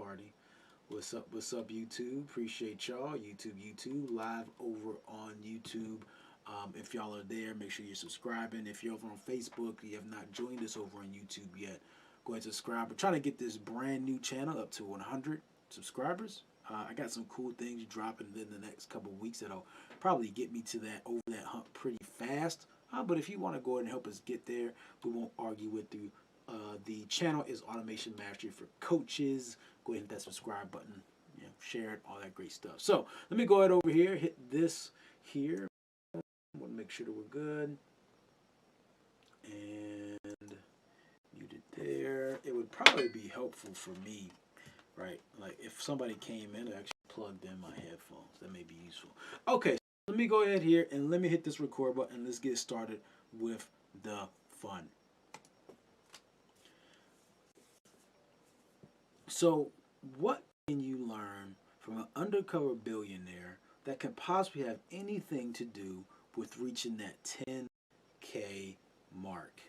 party. What's up, YouTube? Appreciate y'all. YouTube, live over on YouTube. If y'all are there, make sure you're subscribing. If you're over on Facebook, you have not joined us over on YouTube yet, go ahead and subscribe. We're trying to get this brand new channel up to 100 subscribers. I got some cool things dropping in the next couple of weeks that'll probably get me to that over that hump pretty fast. But if you want to go ahead and help us get there, we won't argue with you. The channel is Automation Mastery for Coaches. Go ahead and hit that subscribe button, share it, all that great stuff. So let me go ahead over here, hit this here. I want to make sure that we're good. And muted there. It would probably be helpful for me, right? Like if somebody came in and actually plugged in my headphones, that may be useful. Okay, so let me go ahead here and let me hit this record button and let's get started with the fun. So what can you learn from an undercover billionaire that can possibly have anything to do with reaching that 10K mark?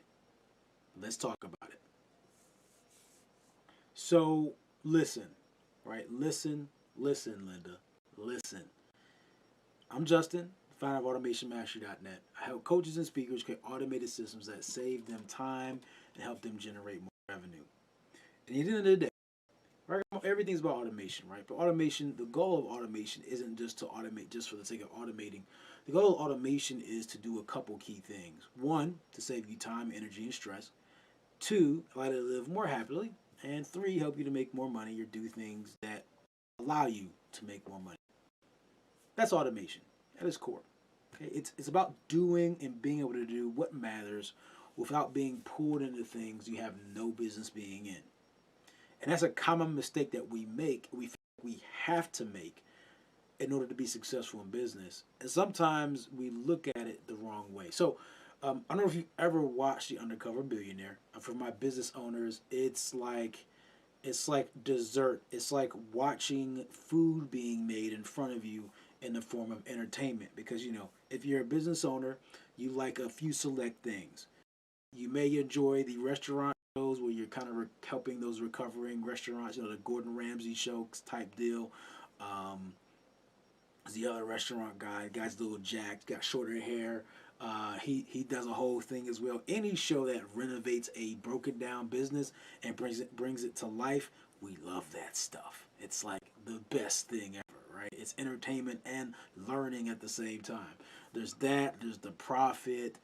Let's talk about it. So listen, right? Listen, Linda. Listen. I'm Justin, founder of AutomationMastery.net. I help coaches and speakers create automated systems that save them time and help them generate more revenue. And at the end of the day, right, everything's about automation, right? But automation, the goal of automation isn't just to automate just for the sake of automating. The goal of automation is to do a couple key things. One, to save you time, energy, and stress. Two, allow you to live more happily. And three, help you to make more money or do things that allow you to make more money. That's automation at its core. Okay? It's about doing and being able to do what matters without being pulled into things you have no business being in. And that's a common mistake that we make, we have to make in order to be successful in business. And sometimes we look at it the wrong way. So I don't know if you've ever watched The Undercover Billionaire. For my business owners, it's like dessert. It's like watching food being made in front of you in the form of entertainment. Because, if you're a business owner, you like a few select things. You may enjoy the restaurant shows where you're kind of helping those recovering restaurants, the Gordon Ramsay show type deal. The other restaurant guy, the guy's a little jacked, got shorter hair. He does a whole thing as well. Any show that renovates a broken down business and brings it to life, we love that stuff. It's like the best thing ever, right? It's entertainment and learning at the same time. There's that. There's The Profit.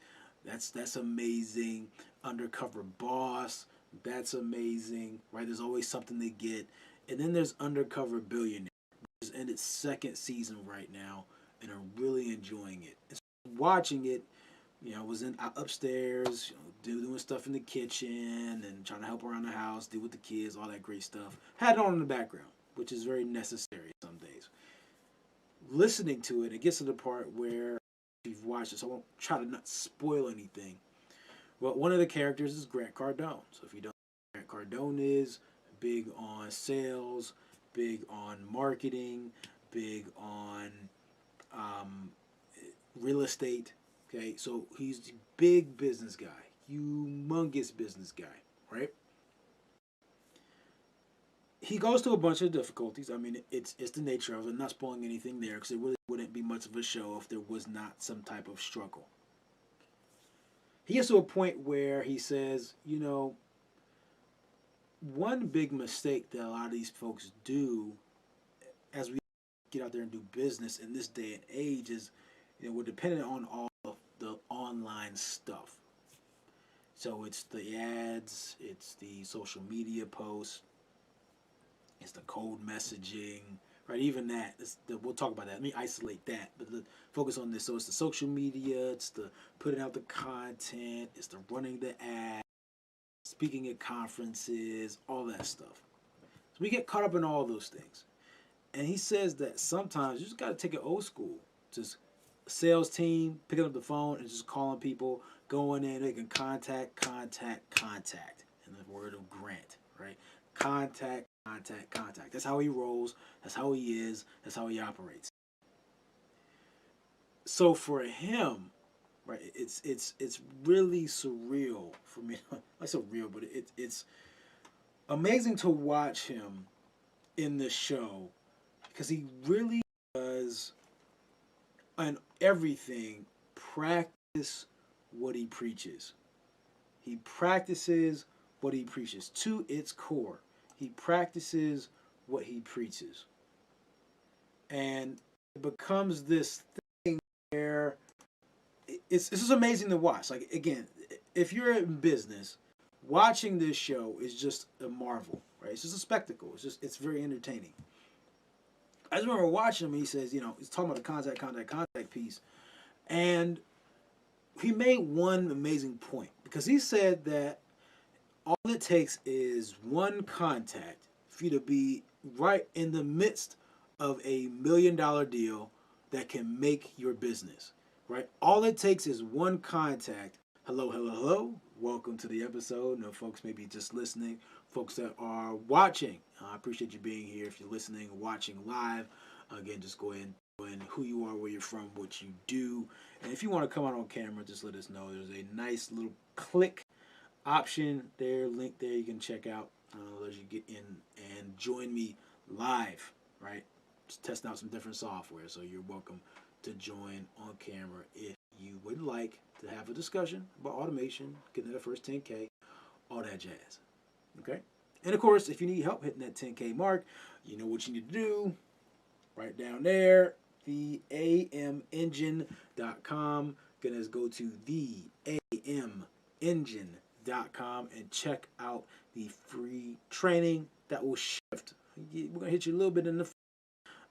That's amazing. Undercover Boss. That's amazing, right? There's always something to get. And then there's Undercover Billionaire, which is in its second season right now, and I'm really enjoying it. And so watching it, was in upstairs, doing stuff in the kitchen and trying to help around the house, deal with the kids, all that great stuff. Had it on in the background, which is very necessary some days. Listening to it, it gets to the part where you've watched it, so I won't try to not spoil anything. Well, one of the characters is Grant Cardone. So if you don't know who Grant Cardone is, big on sales, big on marketing, big on real estate. Okay, so he's the big business guy, humongous business guy, right? He goes through a bunch of difficulties. I mean, it's the nature of it. I'm not spoiling anything there because it really wouldn't be much of a show if there was not some type of struggle. He gets to a point where he says, one big mistake that a lot of these folks do as we get out there and do business in this day and age is, we're dependent on all of the online stuff. So it's the ads, it's the social media posts, it's the cold messaging, right? Even that, we'll talk about that. Let me isolate that, but focus on this. So it's the social media, it's the putting out the content, it's the running the ads, speaking at conferences, all that stuff. So we get caught up in all those things. And he says that sometimes you just got to take it old school. Just sales team, picking up the phone and just calling people, going in, making contact. In the word of Grant, right? Contact. That's how he rolls. That's how he is. That's how he operates. So for him, right, it's really surreal for me. Not surreal, but it's amazing to watch him in this show because he really does, on everything, practice what he preaches. He practices what he preaches to its core. He practices what he preaches. And it becomes this thing where it's just amazing to watch. Like, again, if you're in business, watching this show is just a marvel, right? It's just a spectacle. It's very entertaining. I just remember watching him. He says, he's talking about the contact piece, and he made one amazing point because he said that all it takes is one contact for you to be right in the midst of $1 million deal that can make your business, right? All it takes is one contact. Hello, hello, hello. Welcome to the episode. No, folks may be just listening. Folks that are watching, I appreciate you being here. If you're listening, watching live, again, just go ahead and who you are, where you're from, what you do. And if you want to come out on camera, just let us know. There's a nice little click option there, link there you can check out. Let you get in and join me live, right? Just testing out some different software. So you're welcome to join on camera if you would like to have a discussion about automation, getting that first 10K, all that jazz. Okay? And of course, if you need help hitting that 10K mark, you know what you need to do. Right down there, theamengine.com. Gonna go to theamengine.com and check out the free training that will shift. We're gonna hit you a little bit in the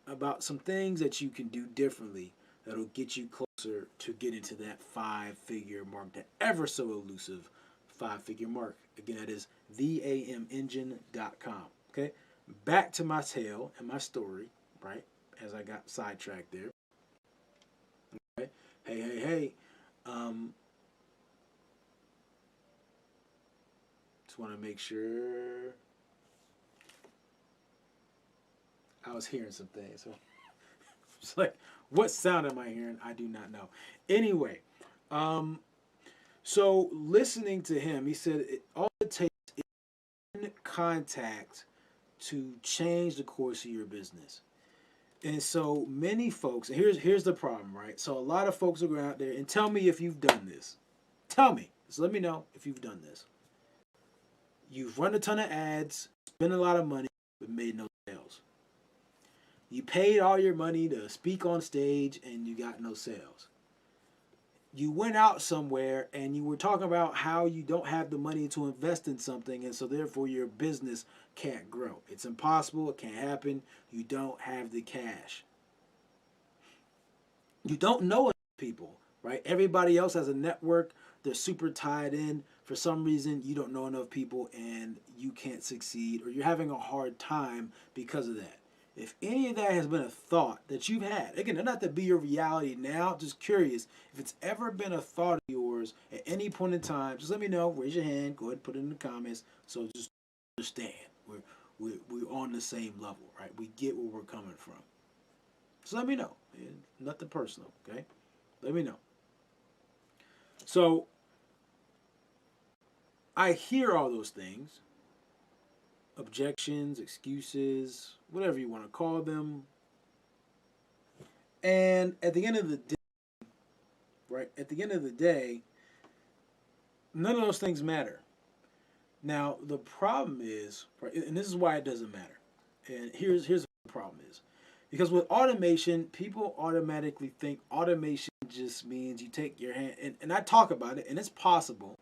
about some things that you can do differently that'll get you closer to getting to that 5-figure mark, that ever so elusive 5-figure mark. Again, that is theamengine.com. Okay, back to my tale and my story, right? As I got sidetracked there. Okay, hey. Just want to make sure. I was hearing some things. So it's like, what sound am I hearing? I do not know. Anyway, so listening to him, he said all it takes is one contact to change the course of your business. And so many folks, and here's the problem, right? So a lot of folks will go out there and tell me if you've done this. Tell me. Just let me know if you've done this. You've run a ton of ads, spent a lot of money, but made no sales. You paid all your money to speak on stage and you got no sales. You went out somewhere and you were talking about how you don't have the money to invest in something, and so therefore your business can't grow. It's impossible. It can't happen. You don't have the cash. You don't know enough people, right? Everybody else has a network. They're super tied in. For some reason, you don't know enough people and you can't succeed, or you're having a hard time because of that. If any of that has been a thought that you've had, again, not to be your reality now, just curious, if it's ever been a thought of yours at any point in time, just let me know, raise your hand, go ahead and put it in the comments, so just understand, we're on the same level, right? We get where we're coming from. Just let me know, nothing personal, okay? Let me know. So, I hear all those things, objections, excuses, whatever you want to call them. And at the end of the day, right, none of those things matter. Now, the problem is, right, and this is why it doesn't matter. And here's what the problem is. Because with automation, people automatically think automation just means you take your hand, and I talk about it, and it's possible.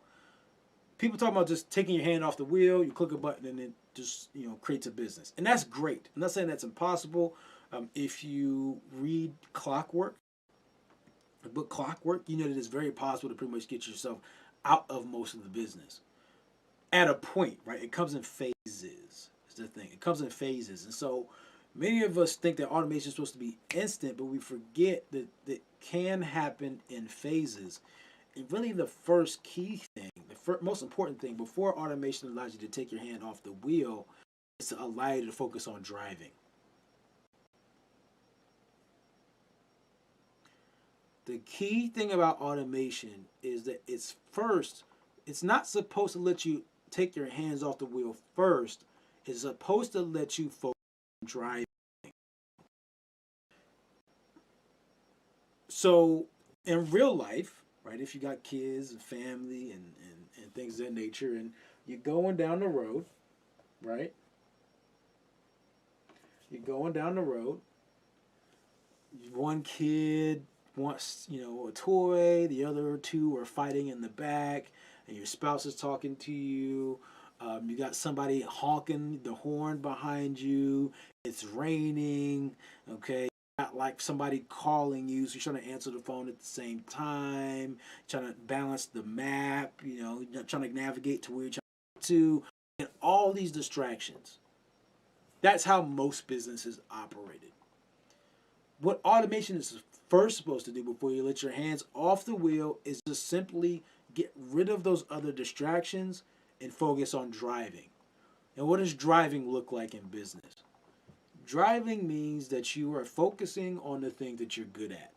People talk about just taking your hand off the wheel, you click a button, and it just creates a business, and that's great. I'm not saying that's impossible. If you read Clockwork, the book Clockwork, you know that it's very possible to pretty much get yourself out of most of the business at a point, right? It comes in phases. Is the thing. It comes in phases, and so many of us think that automation is supposed to be instant, but we forget that it can happen in phases. And really, the first key thing, the most important thing before automation allows you to take your hand off the wheel is to allow you to focus on driving. The key thing about automation is that it's not supposed to let you take your hands off the wheel first. It's supposed to let you focus driving. So in real life, right, if you got kids and family and things of that nature, and you're going down the road, right? You're going down the road. One kid wants, a toy. The other two are fighting in the back, and your spouse is talking to you. You got somebody honking the horn behind you. It's raining. Okay. Got like somebody calling you, so you're trying to answer the phone at the same time. Trying to balance the map. Trying to navigate to where you're trying to, and all these distractions. That's how most businesses operated. What automation is first supposed to do before you let your hands off the wheel is just simply get rid of those other distractions and focus on driving. And what does driving look like in business? Driving means that you are focusing on the thing that you're good at.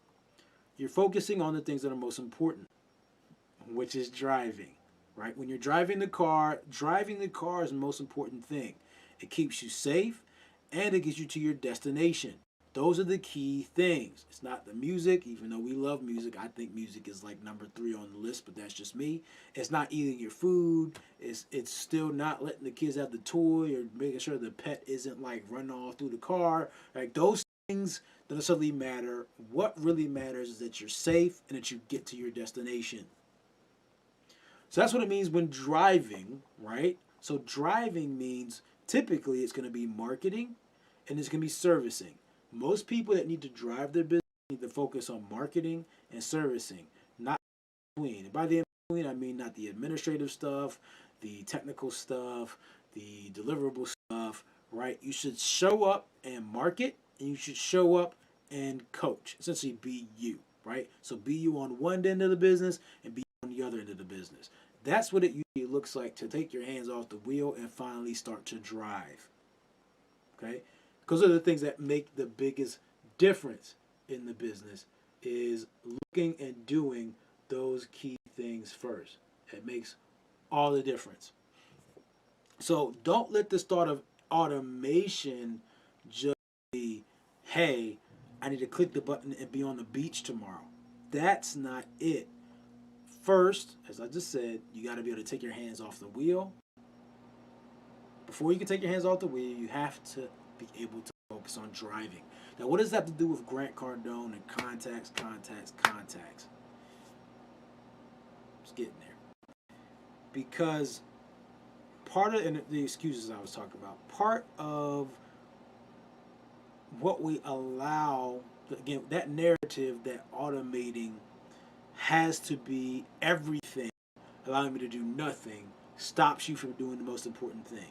You're focusing on the things that are most important, which is driving, right? When you're driving the car is the most important thing. It keeps you safe and it gets you to your destination. Those are the key things. It's not the music, even though we love music. I think music is like number 3 on the list, but that's just me. It's not eating your food. It's still not letting the kids have the toy or making sure the pet isn't like running all through the car. Like those things don't necessarily matter. What really matters is that you're safe and that you get to your destination. So that's what it means when driving, right? So driving means typically it's going to be marketing and it's going to be servicing. Most people that need to drive their business need to focus on marketing and servicing, not in between. And by the in between, I mean not the administrative stuff, the technical stuff, the deliverable stuff, right? You should show up and market, and you should show up and coach. Essentially, be you, right? So be you on one end of the business and be on the other end of the business. That's what it usually looks like to take your hands off the wheel and finally start to drive, okay? Because of the things that make the biggest difference in the business is looking and doing those key things first. It makes all the difference. So don't let the start of automation just be, hey, I need to click the button and be on the beach tomorrow. That's not it. First, as I just said, you got to be able to take your hands off the wheel. Before you can take your hands off the wheel, you have to be able to focus on driving. Now, what does that have to do with Grant Cardone and contacts? Just getting there. Because part of, and the excuses I was talking about, part of what we allow, again, that narrative that automating has to be everything, allowing me to do nothing, stops you from doing the most important things.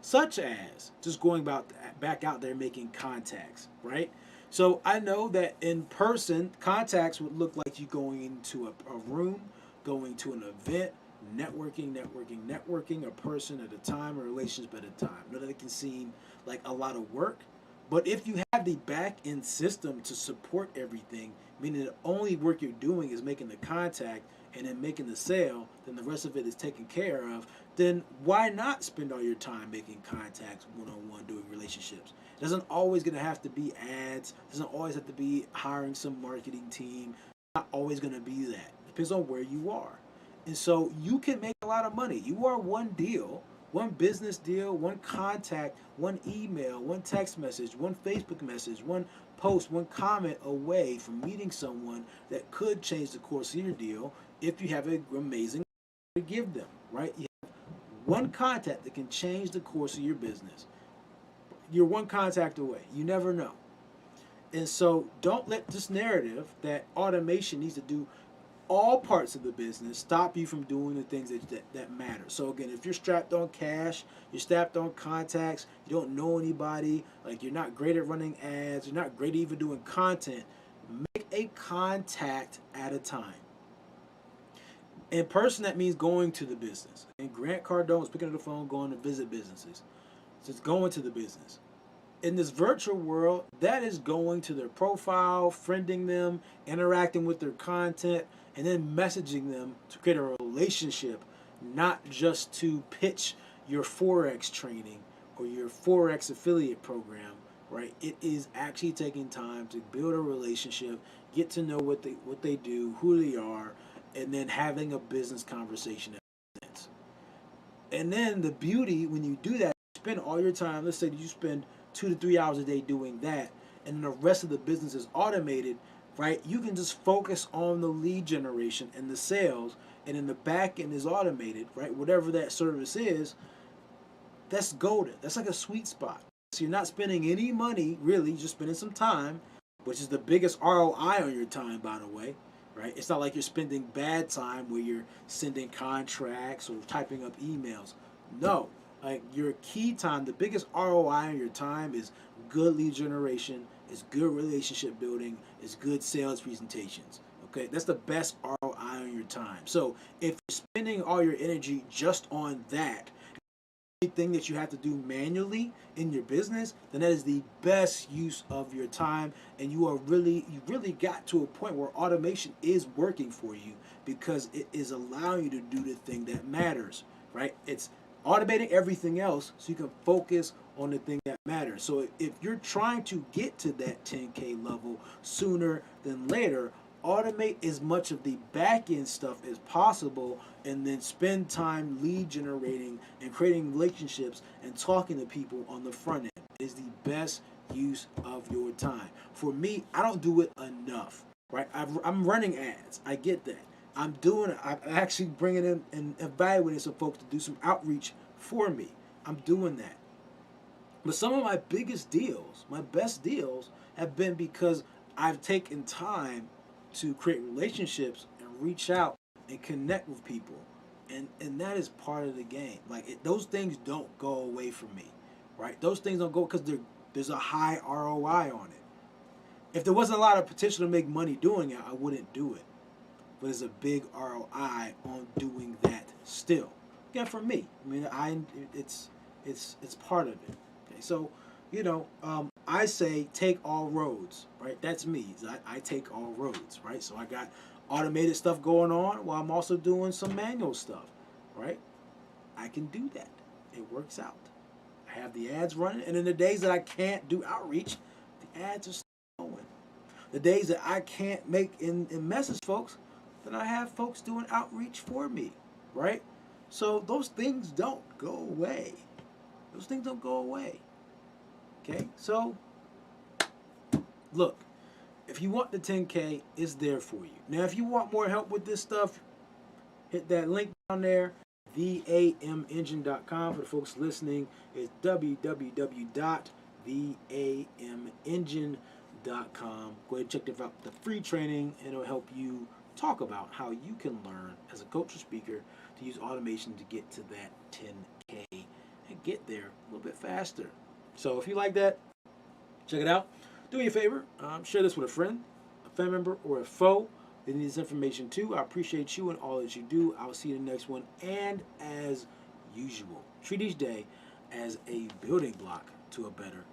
Such as just going back out there making contacts, right? So I know that in person, contacts would look like you going into a room, going to an event, networking, a person at a time, a relationship at a time. I know that it can seem like a lot of work, but if you have the back end system to support everything, meaning the only work you're doing is making the contact and then making the sale, then the rest of it is taken care of, then why not spend all your time making contacts one-on-one, doing relationships? It doesn't always going to have to be ads. It doesn't always have to be hiring some marketing team. It's not always going to be that. It depends on where you are. And so you can make a lot of money. You are one deal, one business deal, one contact, one email, one text message, one Facebook message, one post, one comment away from meeting someone that could change the course of your deal if you have an amazing to give them, right? You have one contact that can change the course of your business. You're one contact away. You never know. And so don't let this narrative that automation needs to do all parts of the business stop you from doing the things that matter. So again, if you're strapped on cash, you're strapped on contacts, you don't know anybody, like you're not great at running ads, you're not great at even doing content, make a contact at a time. In person, that means going to the business. And Grant Cardone is picking up the phone, going to visit businesses. So it's going to the business. In this virtual world, that is going to their profile, friending them, interacting with their content, and then messaging them to create a relationship, not just to pitch your Forex training or your Forex affiliate program, right? It is actually taking time to build a relationship, get to know what they do, who they are, and then having a business conversation that makes sense. And then the beauty when you do that, you spend all your time. Let's say you spend 2 to 3 hours a day doing that, and the rest of the business is automated, right? You can just focus on the lead generation and the sales, and in the back end is automated, right? Whatever that service is, that's golden. That's like a sweet spot. So you're not spending any money, really, you're just spending some time, which is the biggest ROI on your time, by the way, right? It's not like you're spending bad time where you're sending contracts or typing up emails. No, like your key time, the biggest ROI on your time is good lead generation, is good relationship building, is good sales presentations. Okay, that's the best ROI on your time. So if you're spending all your energy just on that, thing that you have to do manually in your business, then that is the best use of your time, and you really got to a point where automation is working for you because it is allowing you to do the thing that matters, right? It's automating everything else so you can focus on the thing that matters. So if you're trying to get to that 10K level sooner than later, automate as much of the back end stuff as possible, and then spend time lead generating and creating relationships and talking to people on the front end is the best use of your time. For me, I don't do it enough, right? I'm running ads. I get that. I'm actually bringing in and evaluating some folks to do some outreach for me. I'm doing that. But some of my biggest deals, my best deals, have been because I've taken time to create relationships and reach out and connect with people. And that is part of the game. Like those things don't go away from me, right? Those things don't go because there's a high ROI on it. If there wasn't a lot of potential to make money doing it, I wouldn't do it. But there's a big ROI on doing that still. Again, for me, I mean, it's part of it. Okay, so I say take all roads, right? That's me. I take all roads, right? So I got automated stuff going on while I'm also doing some manual stuff, right? I can do that. It works out. I have the ads running, and in the days that I can't do outreach, the ads are still going. The days that I can't make and message folks, then I have folks doing outreach for me, right? So those things don't go away. Those things don't go away. Okay? So look, if you want the 10K, it's there for you. Now, if you want more help with this stuff, hit that link down there, theamengine.com. For the folks listening, it's www.theamengine.com. Go ahead and check out the free training, and it'll help you talk about how you can learn as a coach or speaker to use automation to get to that 10K and get there a little bit faster. So if you like that, check it out. Do me a favor, share this with a friend, a family member, or a foe that needs information too. I appreciate you and all that you do. I will see you in the next one. And as usual, treat each day as a building block to a better